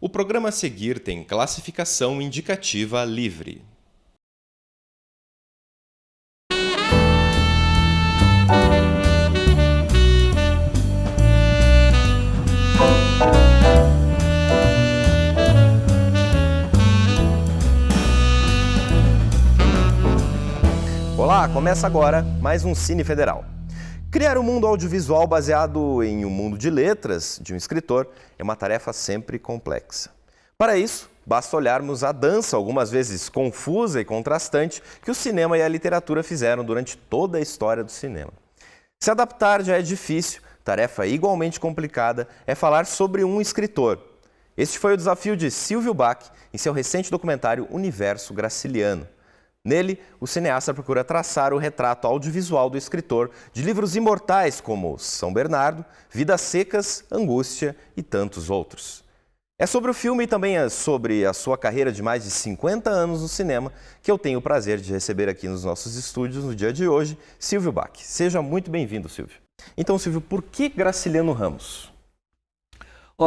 O programa a seguir tem classificação indicativa livre. Olá, começa agora mais um Cine Federal. Criar um mundo audiovisual baseado em um mundo de letras de um escritor é uma tarefa sempre complexa. Para isso, basta olharmos a dança, algumas vezes confusa e contrastante, que o cinema e a literatura fizeram durante toda a história do cinema. Se adaptar já é difícil, tarefa igualmente complicada é falar sobre um escritor. Este foi o desafio de Silvio Bach em seu recente documentário Universo Graciliano. Nele, o cineasta procura traçar o retrato audiovisual do escritor de livros imortais como São Bernardo, Vidas Secas, Angústia e tantos outros. É sobre o filme e também sobre a sua carreira de mais de 50 anos no cinema que eu tenho o prazer de receber aqui nos nossos estúdios no dia de hoje, Silvio Bach. Seja muito bem-vindo, Silvio. Então, Silvio, por que Graciliano Ramos?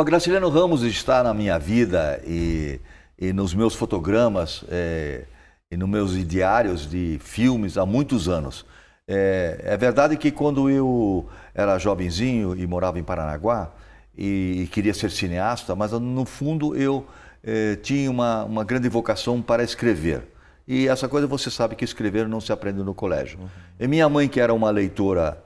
Graciliano Ramos está na minha vida e nos meus fotogramas e nos meus diários de filmes há muitos anos. É verdade que quando eu era jovenzinho e morava em Paranaguá e queria ser cineasta, mas no fundo eu tinha uma grande vocação para escrever. E essa coisa você sabe que escrever não se aprende no colégio. E minha mãe, que era uma leitora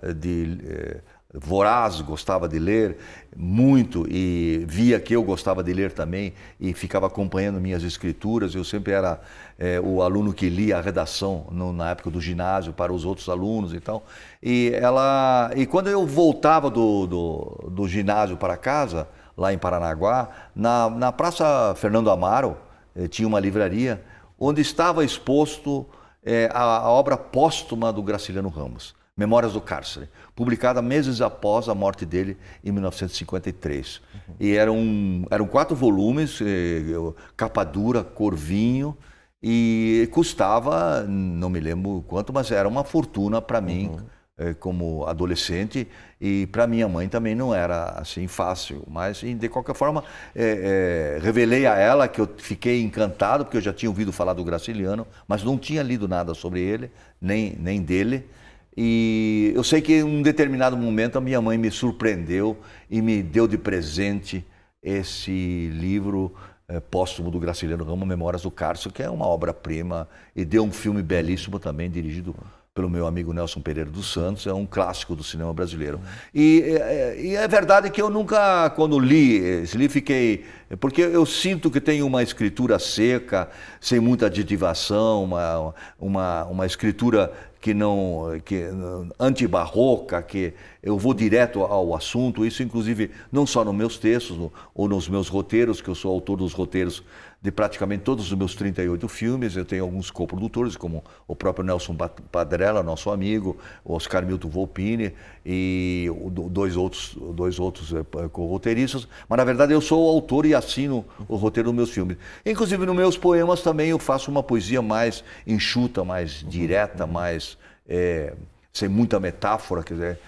voraz, gostava de ler muito e via que eu gostava de ler também e ficava acompanhando minhas escrituras. Eu sempre era o aluno que lia a redação na época do ginásio para os outros alunos e tal. E quando eu voltava do ginásio para casa, lá em Paranaguá, na Praça Fernando Amaro, tinha uma livraria onde estava exposto a obra póstuma do Graciliano Ramos, Memórias do Cárcere, publicada meses após a morte dele, em 1953. E eram 4 volumes, capa dura, cor vinho, e custava, não me lembro quanto, mas era uma fortuna para mim, como adolescente, e para minha mãe também não era assim fácil. Mas, de qualquer forma, revelei a ela que eu fiquei encantado, porque eu já tinha ouvido falar do Graciliano, mas não tinha lido nada sobre ele, nem dele. E eu sei que em um determinado momento a minha mãe me surpreendeu e me deu de presente esse livro póstumo do Graciliano Ramos, Memórias do Cárcere, que é uma obra-prima, e deu um filme belíssimo também, dirigido pelo meu amigo Nelson Pereira dos Santos, é um clássico do cinema brasileiro. E é verdade que eu nunca, quando li esse livro, fiquei... Porque eu sinto que tem uma escritura seca, sem muita aditivação, uma escritura que antibarroca, que eu vou direto ao assunto. Isso, inclusive, não só nos meus textos ou nos meus roteiros, que eu sou autor dos roteiros de praticamente todos os meus 38 filmes. Eu tenho alguns coprodutores, como o próprio Nelson Padrella, nosso amigo, o Oscar Milton Volpini e dois outros co-roteiristas. Mas, na verdade, eu sou o autor e assino o roteiro dos meus filmes. Inclusive, nos meus poemas também eu faço uma poesia mais enxuta, mais direta, mais sem muita metáfora, quer dizer.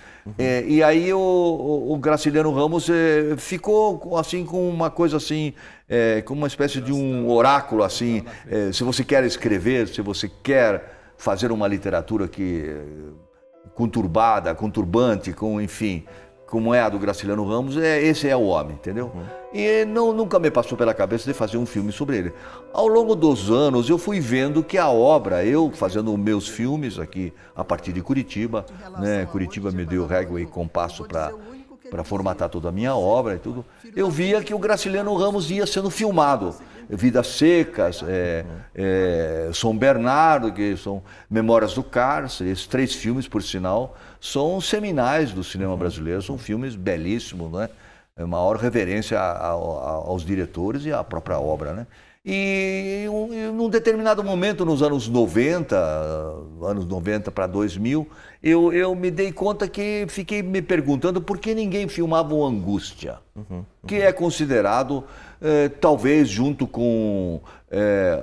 E aí o Graciliano Ramos ficou assim com uma coisa assim, com uma espécie de um oráculo assim. Se você quer escrever, se você quer fazer uma literatura conturbante, enfim, como é a do Graciliano Ramos, esse é o homem, entendeu? E nunca me passou pela cabeça de fazer um filme sobre ele. Ao longo dos anos, eu fui vendo que a obra, eu fazendo meus filmes aqui a partir de Curitiba, né? Curitiba me deu régua e compasso para formatar toda a minha obra e tudo, eu via que o Graciliano Ramos ia sendo filmado. Vidas Secas, São Bernardo, que são Memórias do Cárcere, esses 3 filmes, por sinal, são seminais do cinema brasileiro, são filmes belíssimos, né? É maior reverência aos diretores e à própria obra, né? E num determinado momento, nos anos 90 para 2000, eu me dei conta que fiquei me perguntando por que ninguém filmava o Angústia, que é considerado, talvez junto com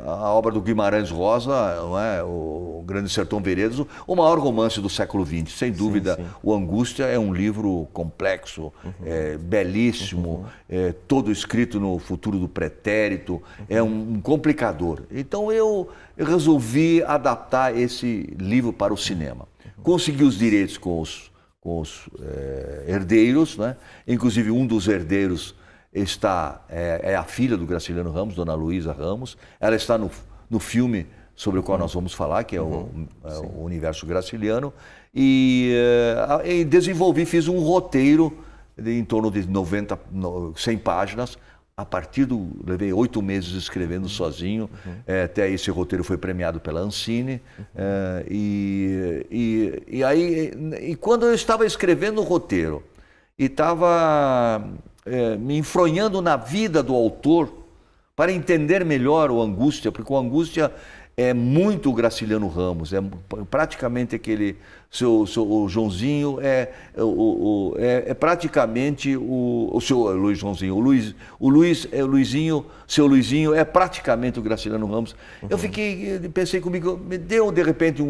a obra do Guimarães Rosa, não é? O Grande Sertão Veredas, o maior romance do século XX. Sem dúvida, sim. o Angústia é um livro complexo, belíssimo, todo escrito no futuro do pretérito, é um complicador. Então eu resolvi adaptar esse livro para o cinema. Consegui os direitos com os herdeiros, né? Inclusive um dos herdeiros é a filha do Graciliano Ramos, Dona Luísa Ramos. Ela está no filme sobre o qual nós vamos falar, que é o Universo Graciliano. E fiz um roteiro em torno de 100 páginas. Levei 8 meses escrevendo sozinho, até esse roteiro foi premiado pela Ancine. E quando eu estava escrevendo o roteiro e estava me enfronhando na vida do autor para entender melhor o Angústia, porque o Angústia é muito o Graciliano Ramos, é praticamente aquele o Joãozinho é praticamente o seu Luiz Joãozinho, o Luizinho, seu Luizinho é praticamente o Graciliano Ramos. Eu pensei comigo, me deu de repente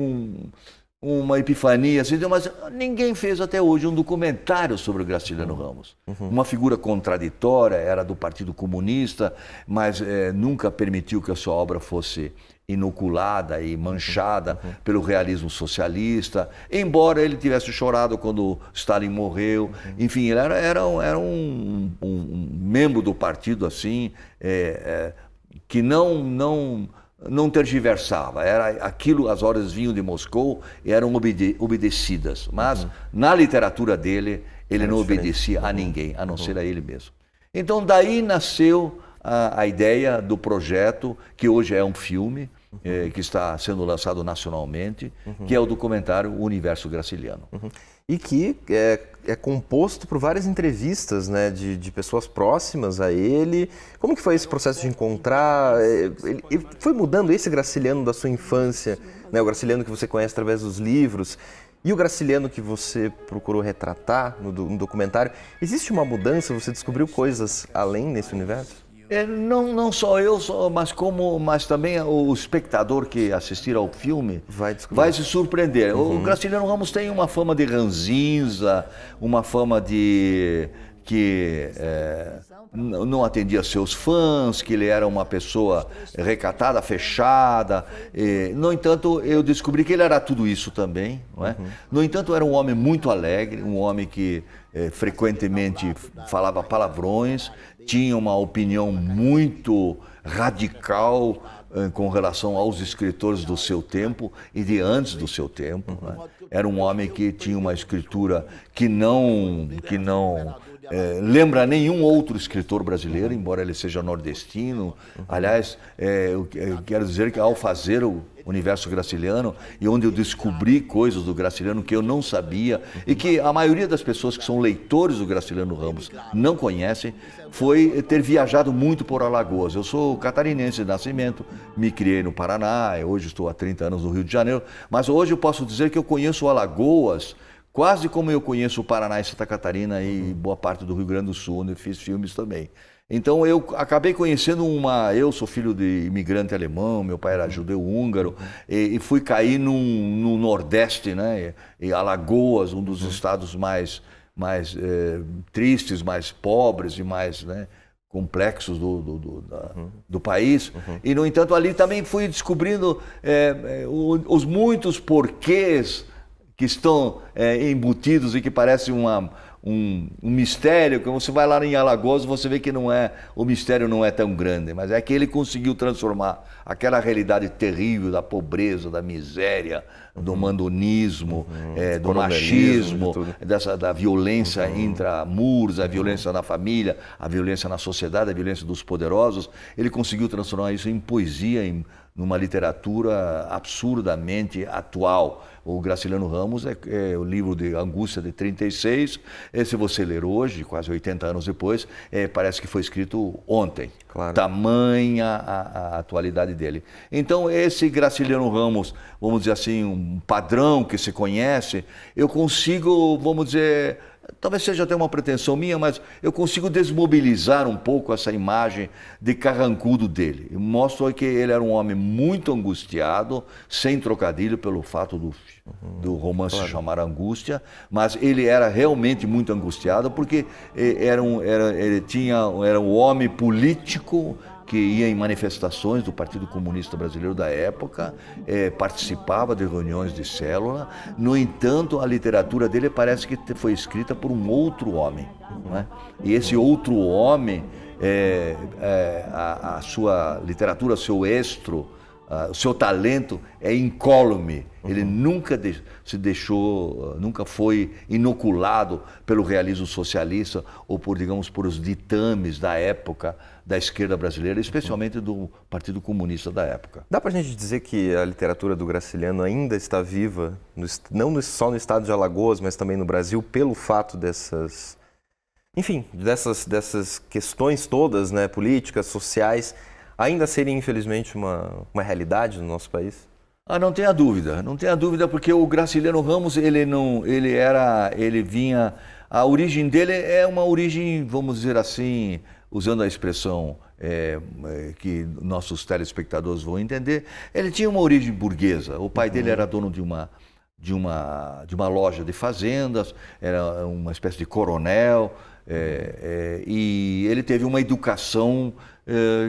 uma epifania, assim, mas ninguém fez até hoje um documentário sobre o Graciliano Ramos. Uma figura contraditória, era do Partido Comunista, mas nunca permitiu que a sua obra fosse inoculada e manchada pelo realismo socialista, embora ele tivesse chorado quando Stalin morreu. Enfim, ele era um membro do partido assim, que não tergiversava, era aquilo, as ordens vinham de Moscou e eram obedecidas, mas na literatura dele ele não obedecia a ninguém, a não ser a ele mesmo. Então daí nasceu a ideia do projeto, que hoje é um filme, que está sendo lançado nacionalmente, que é o documentário O Universo Graciliano. E que é composto por várias entrevistas, né, de pessoas próximas a ele. Como que foi esse processo de encontrar? Ele foi mudando esse Graciliano da sua infância, né, o Graciliano que você conhece através dos livros, e o Graciliano que você procurou retratar no documentário. Existe uma mudança? Você descobriu coisas além nesse universo? Não só eu, mas também o espectador que assistir ao filme vai se surpreender. O Graciliano Ramos tem uma fama de ranzinza, uma fama de que não atendia seus fãs, que ele era uma pessoa recatada, fechada. No entanto, eu descobri que ele era tudo isso também. Não é? No entanto, era um homem muito alegre, um homem que frequentemente falava palavrões, tinha uma opinião muito radical com relação aos escritores do seu tempo e de antes do seu tempo. Né? Era um homem que tinha uma escritura que não lembra nenhum outro escritor brasileiro, embora ele seja nordestino. Aliás, eu quero dizer que ao fazer o Universo Graciliano, e onde eu descobri coisas do Graciliano que eu não sabia e que a maioria das pessoas que são leitores do Graciliano Ramos não conhecem, foi ter viajado muito por Alagoas. Eu sou catarinense de nascimento, me criei no Paraná, hoje estou há 30 anos no Rio de Janeiro, mas hoje eu posso dizer que eu conheço Alagoas quase como eu conheço o Paraná e Santa Catarina e boa parte do Rio Grande do Sul, onde eu fiz filmes também. Então eu acabei conhecendo eu sou filho de imigrante alemão, meu pai era judeu húngaro, e fui cair no Nordeste, né? E Alagoas, um dos estados mais tristes, mais pobres e mais, né, complexos do país. E, no entanto, ali também fui descobrindo os muitos porquês que estão embutidos e que parecem um mistério. Quando você vai lá em Alagoas, você vê que o mistério não é tão grande, mas é que ele conseguiu transformar aquela realidade terrível da pobreza, da miséria, do mandonismo, do machismo, da violência intramuros, a violência na família, a violência na sociedade, a violência dos poderosos. Ele conseguiu transformar isso em poesia, numa literatura absurdamente atual. O Graciliano Ramos é o livro de Angústia de 36. Se você ler hoje, quase 80 anos depois, parece que foi escrito ontem. Claro. Tamanha a atualidade dele. Então, esse Graciliano Ramos, vamos dizer assim, um padrão que se conhece, eu consigo, vamos dizer, talvez seja até uma pretensão minha, mas eu consigo desmobilizar um pouco essa imagem de carrancudo dele. Eu mostro que ele era um homem muito angustiado, sem trocadilho pelo fato do romance se chamar Angústia, mas ele era realmente muito angustiado porque era um homem político que ia em manifestações do Partido Comunista Brasileiro da época, participava de reuniões de célula. No entanto, a literatura dele parece que foi escrita por um outro homem, não é? E esse outro homem, a sua literatura, seu estro, o seu talento é incólume. Ele nunca se deixou, nunca foi inoculado pelo realismo socialista ou por os ditames da época da esquerda brasileira, especialmente do Partido Comunista da época. Dá pra gente dizer que a literatura do Graciliano ainda está viva, não só no estado de Alagoas, mas também no Brasil, pelo fato dessas questões todas, né, políticas, sociais, ainda serem, infelizmente, uma realidade no nosso país? Não tenha dúvida, porque o Graciliano Ramos, a origem dele é uma origem, vamos dizer assim, usando a expressão que nossos telespectadores vão entender, ele tinha uma origem burguesa. O pai dele era dono de uma loja de fazendas, era uma espécie de coronel, e ele teve uma educação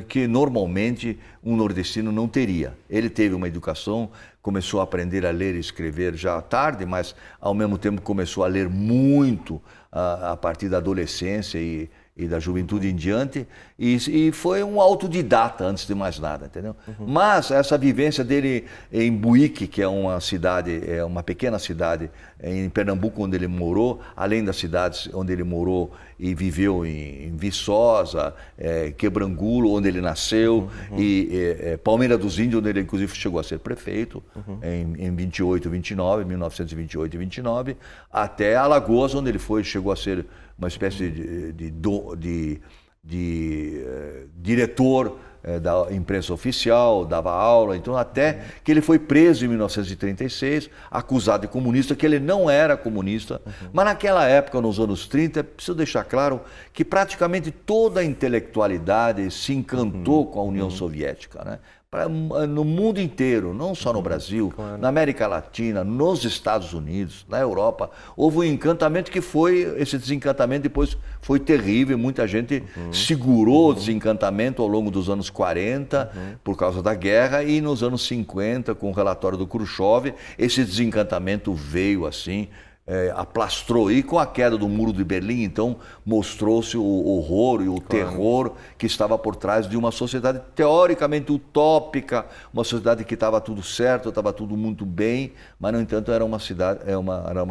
que normalmente um nordestino não teria. Ele teve uma educação, começou a aprender a ler e escrever já tarde, mas ao mesmo tempo começou a ler muito a partir da adolescência e da juventude em diante, e foi um autodidata antes de mais nada, entendeu? Mas essa vivência dele em Buíque, que é uma pequena cidade em Pernambuco onde ele morou, além das cidades onde ele morou e viveu em Viçosa, Quebrangulo, onde ele nasceu, e Palmeira dos Índios, onde ele inclusive chegou a ser prefeito, em 1928 e 29, até Alagoas, onde ele chegou a ser uma espécie de diretor da imprensa oficial, dava aula, então até que ele foi preso em 1936, acusado de comunista, que ele não era comunista, mas naquela época, nos anos 30, preciso deixar claro que praticamente toda a intelectualidade se encantou com a União Soviética, né? No mundo inteiro, não só no Brasil, na América Latina, nos Estados Unidos, na Europa, houve um encantamento esse desencantamento depois foi terrível, muita gente segurou o desencantamento ao longo dos anos 40 por causa da guerra, e nos anos 50, com o relatório do Khrushchev, esse desencantamento veio assim, aplastrou, e com a queda do Muro de Berlim, então mostrou-se o horror e o terror que estava por trás de uma sociedade teoricamente utópica, uma sociedade que estava tudo certo, estava tudo muito bem, mas no entanto era uma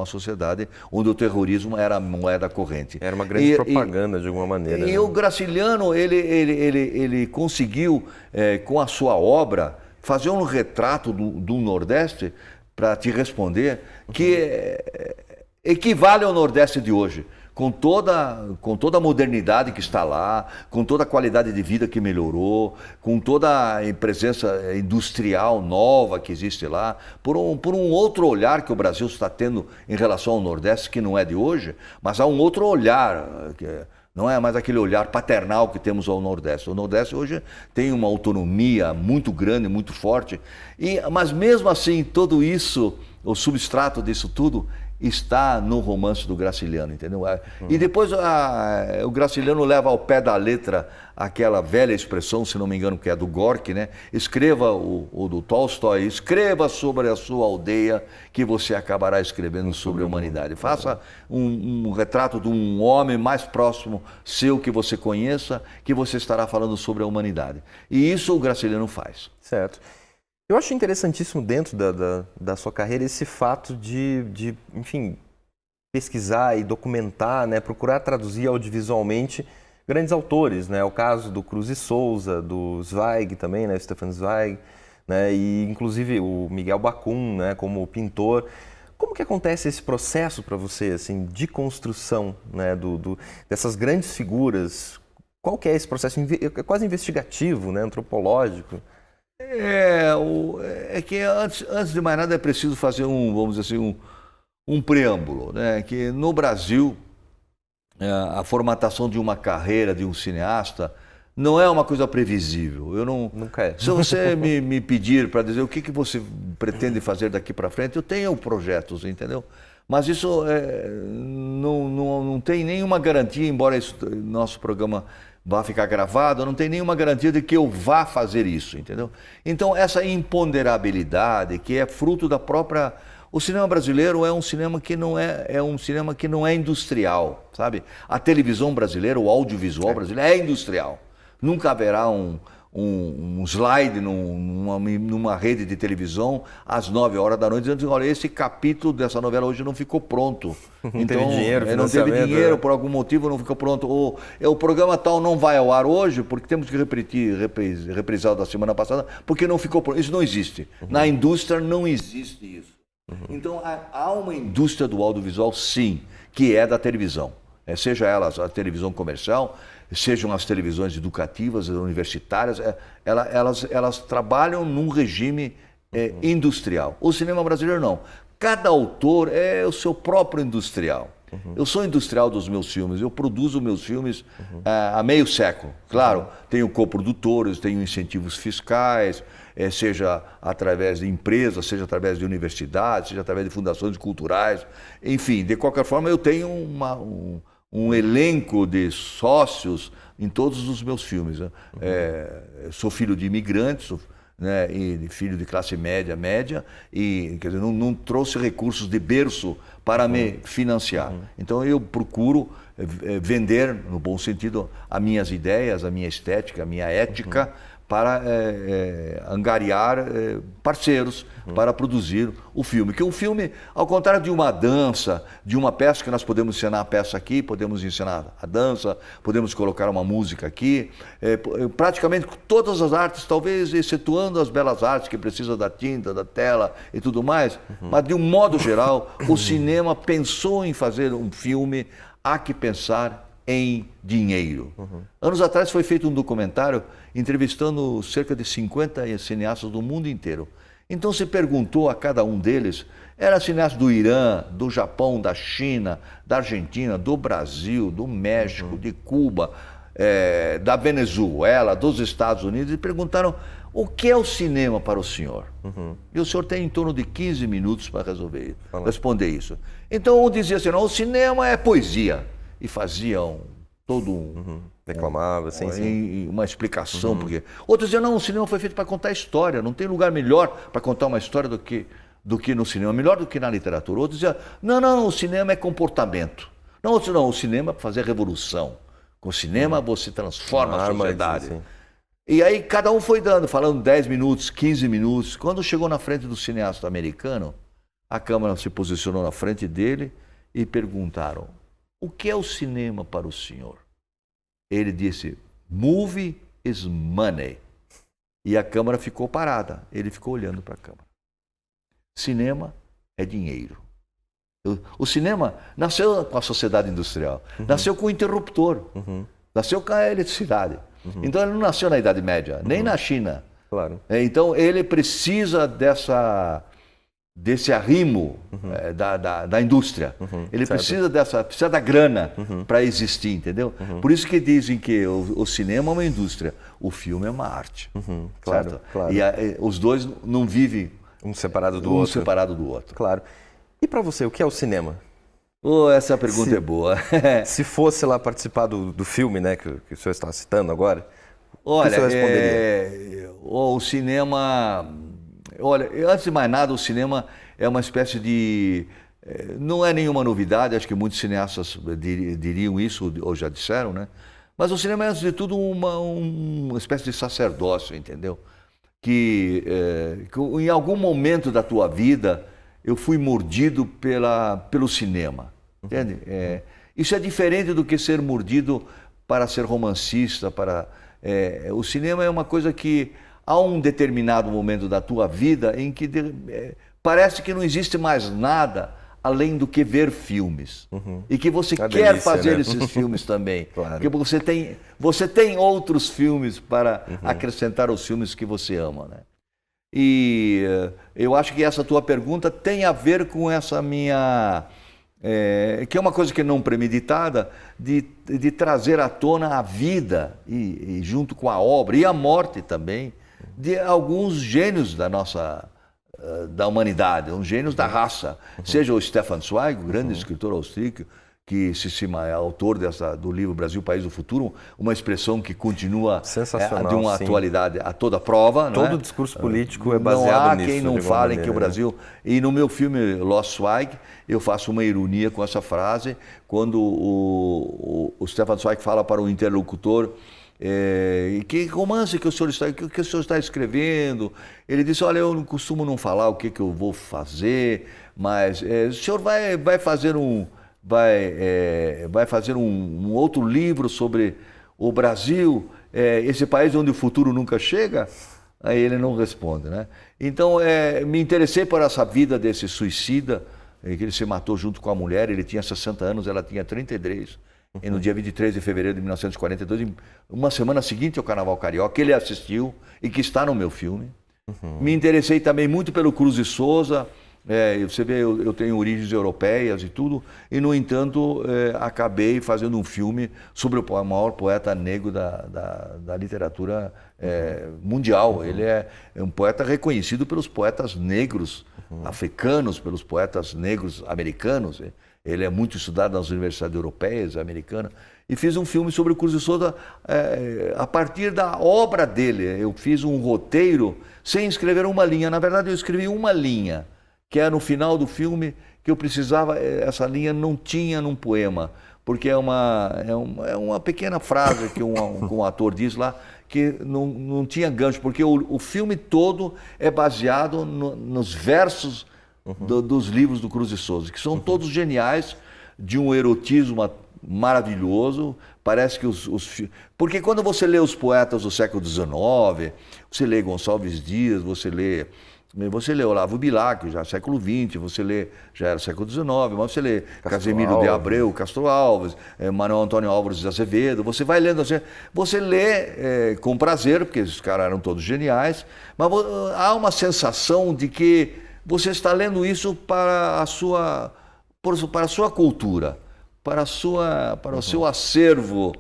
sociedade onde o terrorismo era a moeda corrente. Era uma grande propaganda de alguma maneira. E o Graciliano, ele conseguiu, com a sua obra, fazer um retrato do Nordeste, para te responder, que equivale ao Nordeste de hoje, com toda a modernidade que está lá, com toda a qualidade de vida que melhorou, com toda a presença industrial nova que existe lá, por um outro olhar que o Brasil está tendo em relação ao Nordeste, que não é de hoje, mas há um outro olhar, não é mais aquele olhar paternal que temos ao Nordeste. O Nordeste hoje tem uma autonomia muito grande, muito forte, mas mesmo assim, tudo isso, o substrato disso tudo, está no romance do Graciliano, entendeu? E depois o Graciliano leva ao pé da letra aquela velha expressão, se não me engano, que é do Gorky, né? Escreva, o do Tolstói, escreva sobre a sua aldeia que você acabará escrevendo sobre a humanidade. Faça um retrato de um homem mais próximo seu que você conheça, que você estará falando sobre a humanidade. E isso o Graciliano faz. Certo. Eu acho interessantíssimo dentro da sua carreira esse fato de, enfim, pesquisar e documentar, né, procurar traduzir audiovisualmente grandes autores, né? O caso do Cruz e Souza, do Zweig também, né, Stefan Zweig, né, e inclusive o Miguel Bacum, né, como pintor. Como que acontece esse processo para você, assim, de construção, né, dessas grandes figuras? Qual que é esse processo? É quase investigativo, né, antropológico? É que antes de mais nada é preciso fazer vamos dizer assim, um preâmbulo, né? Que no Brasil a formatação de uma carreira de um cineasta não é uma coisa previsível. Eu não, Nunca é. Se você me pedir para dizer o que você pretende fazer daqui para frente, eu tenho projetos, entendeu? Mas isso não tem nenhuma garantia, embora nosso programa vá ficar gravado, não tem nenhuma garantia de que eu vá fazer isso, entendeu? Então, essa imponderabilidade, que é fruto da própria... O cinema brasileiro é um cinema que não é industrial, sabe? A televisão brasileira, o audiovisual brasileiro é industrial. Nunca haverá um slide numa rede de televisão às 9 horas da noite dizendo, olha, esse capítulo dessa novela hoje não ficou pronto. Não teve dinheiro, não teve dinheiro, por algum motivo não ficou pronto. Ou o programa tal não vai ao ar hoje porque temos que reprisar da semana passada porque não ficou pronto. Isso não existe. Na indústria não existe isso. Então há uma indústria do audiovisual, sim, que é da televisão. Seja ela a televisão comercial, sejam as televisões educativas, universitárias, elas trabalham num regime industrial. O cinema brasileiro não. Cada autor é o seu próprio industrial. Eu sou industrial dos meus filmes, eu produzo meus filmes há meio século. Claro, tenho coprodutores, tenho incentivos fiscais, seja através de empresas, seja através de universidades, seja através de fundações culturais. Enfim, de qualquer forma, eu tenho um elenco de sócios em todos os meus filmes. Né? Sou filho de imigrantes, né, e filho de classe média, e quer dizer, não trouxe recursos de berço para me financiar. Então eu procuro vender, no bom sentido, as minhas ideias, a minha estética, a minha ética, para angariar parceiros para produzir o filme. Que um filme, ao contrário de uma dança, de uma peça, que nós podemos ensinar a peça aqui, podemos ensinar a dança, podemos colocar uma música aqui, praticamente todas as artes, talvez excetuando as belas artes, que precisam da tinta, da tela e tudo mais, mas de um modo geral, o cinema pensou em fazer um filme, há que pensar em dinheiro. Anos atrás foi feito um documentário entrevistando cerca de 50 cineastas do mundo inteiro. Então se perguntou a cada um deles, era cineasta do Irã, do Japão, da China, da Argentina, do Brasil, do México, de Cuba, da Venezuela, dos Estados Unidos, e perguntaram o que é o cinema para o senhor? E o senhor tem em torno de 15 minutos para responder isso. Então um dizia assim, não, o cinema é poesia. E faziam todo reclamava, sim. Uma explicação. Porque... Outros diziam, não, o cinema foi feito para contar história, não tem lugar melhor para contar uma história do que no cinema, melhor do que na literatura. Outros diziam, não, o cinema é comportamento. Não, o cinema é para fazer revolução. Com o cinema você transforma a sociedade. Sim. E aí cada um foi falando 10 minutos, 15 minutos. Quando chegou na frente do cineasta americano, a câmera se posicionou na frente dele e perguntaram, o que é o cinema para o senhor? Ele disse, movie is money. E a câmera ficou parada. Ele ficou olhando para a câmera. Cinema é dinheiro. O cinema nasceu com a sociedade industrial. Nasceu com o interruptor. Nasceu com a eletricidade. Então ele não nasceu na Idade Média, nem na China. Claro. Então ele precisa desse arrimo da indústria. Ele precisa da grana para existir, entendeu? Por isso que dizem que o cinema é uma indústria, o filme é uma arte. Claro, certo? claro. E os dois não vivem um separado do outro. Claro. E para você, o que é o cinema? Essa pergunta é boa. Se fosse lá participar do filme, né, que o senhor está citando agora, olha, o que o senhor responderia? O cinema... Olha, antes de mais nada, o cinema é uma espécie de... Não é nenhuma novidade, acho que muitos cineastas diriam isso, ou já disseram, né? Mas o cinema é, antes de tudo, uma espécie de sacerdócio, entendeu? Que em algum momento da tua vida, eu fui mordido pelo cinema, entende? Isso é diferente do que ser mordido para ser romancista, o cinema é uma coisa que... Há um determinado momento da tua vida em que parece que não existe mais nada além do que ver filmes. E que você Uma quer delícia, fazer né? esses filmes também. Claro. Porque você tem outros filmes para acrescentar aos filmes que você ama, né? E eu acho que essa tua pergunta tem a ver com essa minha... que é uma coisa que não premeditada, de trazer à tona a vida, e junto com a obra, e a morte também, de alguns gênios da humanidade, uns gênios da raça. Seja o Stefan Zweig, o grande escritor austríaco, que é autor do livro Brasil, País do Futuro, uma expressão que continua sensacional, de uma sim. atualidade a toda prova. Todo não é? discurso político é baseado Não há nisso. quem não de alguma fale maneira, que o né? Brasil... E no meu filme Lost Zweig, eu faço uma ironia com essa frase, quando o Stefan Zweig fala para o interlocutor, que romance que o senhor está escrevendo? Ele disse, olha, eu não costumo não falar o que eu vou fazer, mas o senhor vai fazer um outro livro sobre o Brasil, esse país onde o futuro nunca chega? Aí ele não responde, né? Então, me interessei por essa vida desse suicida, que ele se matou junto com a mulher, ele tinha 60 anos, ela tinha 33. E no dia 23 de fevereiro de 1942, uma semana seguinte ao Carnaval Carioca, que ele assistiu e que está no meu filme. Me interessei também muito pelo Cruz e Souza. Você vê, eu tenho origens europeias e tudo, e no entanto acabei fazendo um filme sobre o maior poeta negro da literatura mundial. Ele é um poeta reconhecido pelos poetas negros africanos, pelos poetas negros americanos. Ele é muito estudado nas universidades europeias, americanas. E fiz um filme sobre o Cruz e Souza a partir da obra dele. Eu fiz um roteiro sem escrever uma linha. Na verdade, eu escrevi uma linha, que é no final do filme, que eu precisava, essa linha não tinha num poema, porque é uma pequena frase que um ator diz lá, que não tinha gancho, porque o filme todo é baseado nos versos dos livros do Cruz e Souza, que são todos geniais, de um erotismo maravilhoso. Parece que porque quando você lê os poetas do século XIX, você lê Gonçalves Dias, você lê Olavo Bilac, já século XX, você lê, já era século XIX, mas você lê Casemiro de Abreu, Castro Alves, Manuel Antônio Álvares de Azevedo, você vai lendo assim, você lê com prazer, porque esses caras eram todos geniais, mas há uma sensação de que você está lendo isso para a sua cultura, para o seu acervo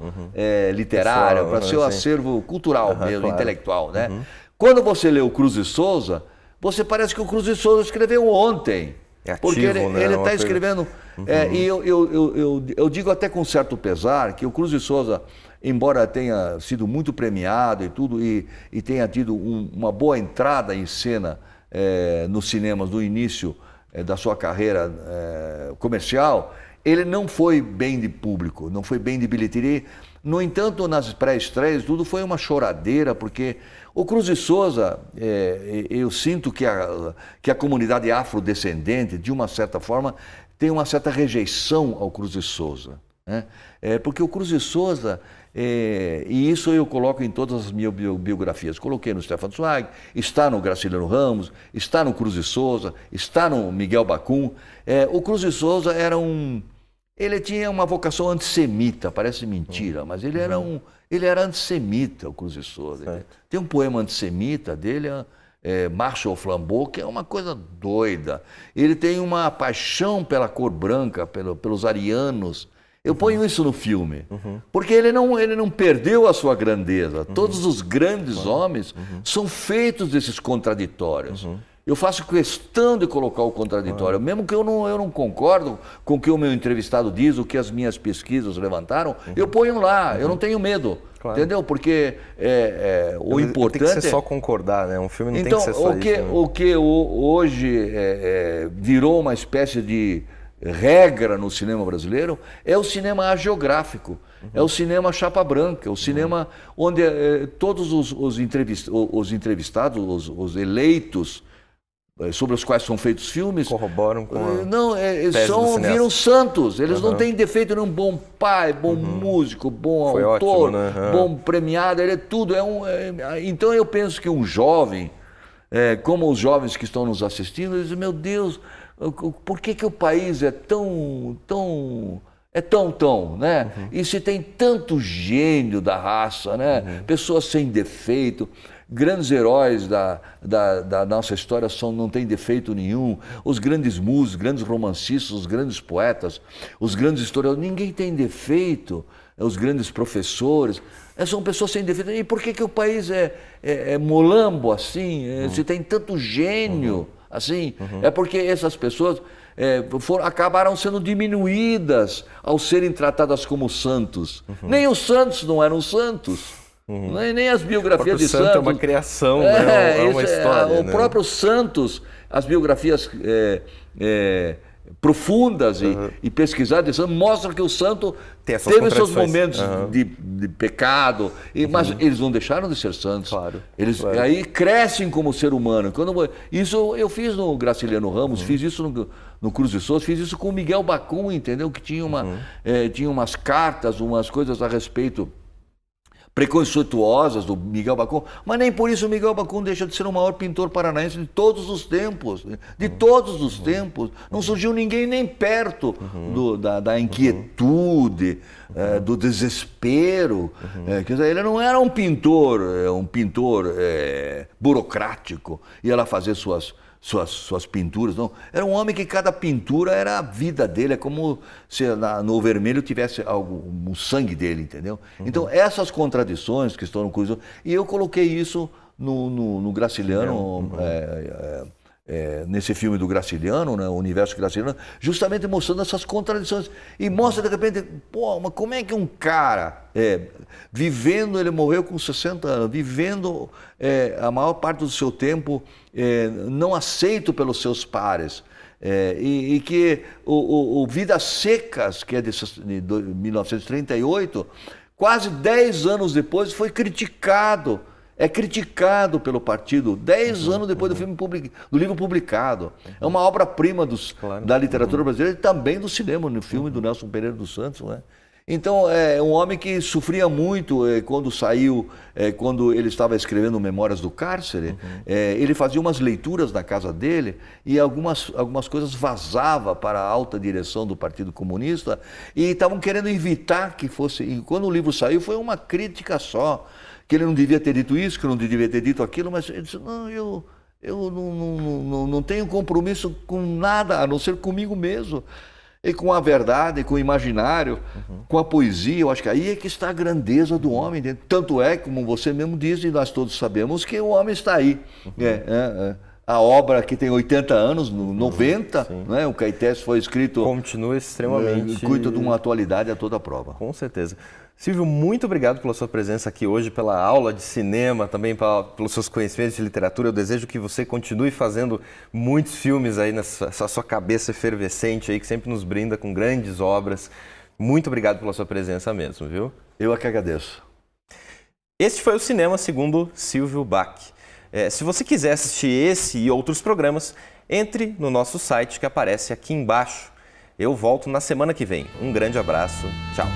literário, para o seu acervo cultural mesmo, claro. Intelectual, né? Quando você lê o Cruz e Souza, você parece que o Cruz e Souza escreveu ontem. É ativo, porque né? ele está escrevendo... e eu digo até com certo pesar que o Cruz e Souza, embora tenha sido muito premiado e tudo, e tenha tido uma boa entrada em cena nos cinemas no início da sua carreira comercial, ele não foi bem de público, não foi bem de bilheteria. No entanto, nas pré-estreias, tudo foi uma choradeira, porque o Cruz e Souza, eu sinto que a comunidade afrodescendente, de uma certa forma, tem uma certa rejeição ao Cruz e Souza, né? Porque o Cruz e Souza, e isso eu coloco em todas as minhas biografias, coloquei no Stefan Zweig, está no Graciliano Ramos, está no Cruz e Souza, está no Miguel Bacum. O Cruz e Souza ele tinha uma vocação antissemita, parece mentira, mas ele era antissemita, o Cruz e Souza. Tem um poema antissemita dele, Marshal Flambeau, que é uma coisa doida. Ele tem uma paixão pela cor branca, pelos arianos. Eu ponho isso no filme, porque ele não perdeu a sua grandeza. Todos os grandes homens são feitos desses contraditórios. Eu faço questão de colocar o contraditório, mesmo que eu não concordo com o que o meu entrevistado diz, o que as minhas pesquisas levantaram, eu ponho lá, eu não tenho medo, entendeu? Porque o importante... Tem que ser só concordar, né? Um filme não então, tem que ser só isso. Né? O que hoje virou uma espécie de regra no cinema brasileiro é o cinema hagiográfico, é o cinema chapa branca, é o cinema onde todos os entrevistados, os eleitos, sobre os quais são feitos filmes, corroboram com a não, viram santos. Eles não têm defeito nenhum. Bom pai, bom músico, bom Foi autor, ótimo, né? bom premiado, ele é tudo. Então eu penso que um jovem, como os jovens que estão nos assistindo, eles dizem, meu Deus, Por que o país é tão, né? E se tem tanto gênio da raça, né? Pessoas sem defeito, grandes heróis da nossa história não têm defeito nenhum, os grandes músicos, grandes romancistas, os grandes poetas, os grandes historiadores, ninguém tem defeito, os grandes professores, são pessoas sem defeito. E por que o país é molambo assim, se tem tanto gênio assim? É porque essas pessoas acabaram sendo diminuídas ao serem tratadas como santos. Nem os santos não eram santos. Nem as biografias de Santos. É uma criação, né? É uma história. O próprio Santos, as biografias profundas e pesquisadas de Santos mostram que o santo teve seus momentos de pecado, mas eles não deixaram de ser santos. Claro. Eles aí crescem como ser humano. Isso eu fiz no Graciliano Ramos, fiz isso no Cruz de Souza, fiz isso com o Miguel Bacum, entendeu? Que tinha tinha umas cartas, umas coisas a respeito preconceituosas do Miguel Bacum, mas nem por isso o Miguel Bacum deixa de ser o maior pintor paranaense de todos os tempos, Não surgiu ninguém nem perto da inquietude, do desespero. Quer dizer, ele não era um pintor burocrático, ia lá fazer suas pinturas, não. Era um homem que cada pintura era a vida dele, é como se no vermelho tivesse o sangue dele, entendeu? Então, essas contradições que estão no Cruz, e eu coloquei isso no Graciliano, nesse filme do Graciliano, né, o Universo Graciliano, justamente mostrando essas contradições. E mostra, de repente, mas como é que um cara, vivendo, ele morreu com 60 anos, vivendo a maior parte do seu tempo não aceito pelos seus pares, e que o Vidas Secas, que é de 1938, quase 10 anos depois foi criticado. É criticado pelo partido 10 anos depois do livro publicado. É uma obra-prima da literatura brasileira e também do cinema, no filme do Nelson Pereira dos Santos. Né? Então, é um homem que sofria muito quando saiu, quando ele estava escrevendo Memórias do Cárcere. Ele fazia umas leituras na casa dele e algumas coisas vazava para a alta direção do Partido Comunista e estavam querendo evitar que fosse... E quando o livro saiu, foi uma crítica só. Que ele não devia ter dito isso, que não devia ter dito aquilo, mas ele disse, não, eu não tenho compromisso com nada, a não ser comigo mesmo, e com a verdade, com o imaginário, com a poesia. Eu acho que aí é que está a grandeza do homem. Tanto é, como você mesmo diz, e nós todos sabemos, que o homem está aí. A obra que tem 80 anos, 90, né? O Caetés foi escrito... Continua extremamente... Cuida de uma atualidade a toda prova. Com certeza. Silvio, muito obrigado pela sua presença aqui hoje, pela aula de cinema, também pelos seus conhecimentos de literatura. Eu desejo que você continue fazendo muitos filmes aí nessa sua cabeça efervescente aí, que sempre nos brinda com grandes obras. Muito obrigado pela sua presença mesmo, viu? Eu é que agradeço. Este foi o Cinema segundo Silvio Bach. Se você quiser assistir esse e outros programas, entre no nosso site que aparece aqui embaixo. Eu volto na semana que vem. Um grande abraço. Tchau.